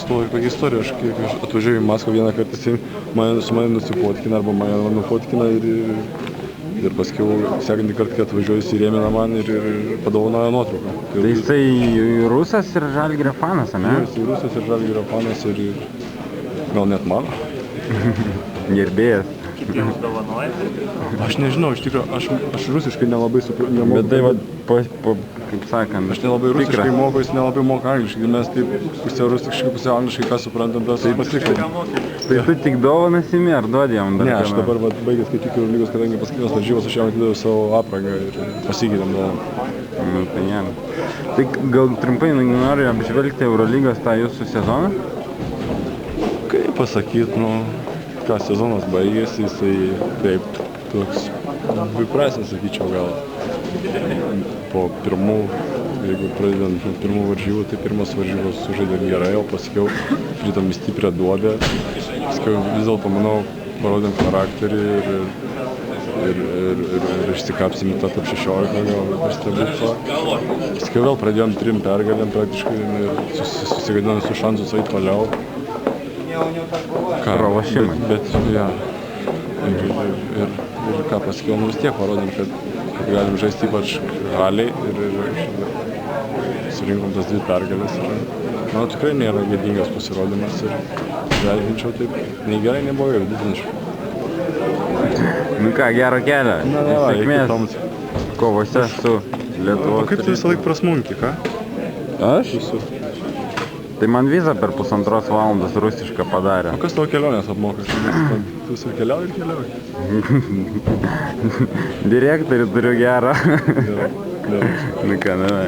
tokia istorija. Aš atvažiuoju į Maskvą vieną kartą, jis su manimi nusifotkina arba mane nufotkina ir paskiau sekantį kartą, kai atvažiuoju, jis įrėmina man ir padovanoja nuotrauką. Tai jisai rusas ir Žalgirio fanas, ne? Jisai rusas ir Žalgirio fanas ir gal net mano. Gerbėjas. Kitiems dovanoja? Aš nežinau, iš tikrųjų, aš rusiškai nelabai suprantu. Bet tai kaip sakant, aš nelabai rusiškai moku, jis nelabai moka angliškai, mes taip pusė rusiškai, pusė angliškai, ką suprantam, tas pasikalbam. Tai tu tik dovanas imi ar duodi jam dar? Ne, aš dabar baigęs skaityti Eurolygos, kadangi paskutines varžybas, aš jam atidėjau savo aprangą ir pasikeitėm dovaną. Nu, tai gerai. Tai gal trumpai noriu apžvelgti Eurolygos tą jūsų sezoną? Kaip pasakyt, ką sezonas baigėsi, jisai taip toks dviprasmis, sakyčiau, gal po pirmų, jeigu pradedant nuo pirmų varžybų, tai pirmas varžybos sužaidėm gerai, o paskiau kritom į stiprią duobę. Paskiau vis dėlto, manau, parodėm charakterį ir išsikapsim į tą top 16, gal per stebuklą. Paskiau vėl pradėjom 3 pergalėm praktiškai ir susigadinam su šansus eit toliau. Pralošimai. Bet ja. Ir ką pasakiau, vis tiek parodėm, kad galim žaisti ypač haliai ir surinkom tas 2 pergalės. Manau, tikrai nėra gėdingas pasirodymas ir vertinčiau taip, nei gerai, nei blogai, vidutiniškai. Nu ką, gero kelio. Sėkmės kovose su Lietuvos. O kaip tu visą laiką prasmunki, ką? Aš? Tai man vizą per 1,5 valandos rusišką padarė. O kas tavo kelionės apmoka? Tu visur keliauji ir keliauji? Direktorių turiu gerą. Gerai. Nu ką, davai.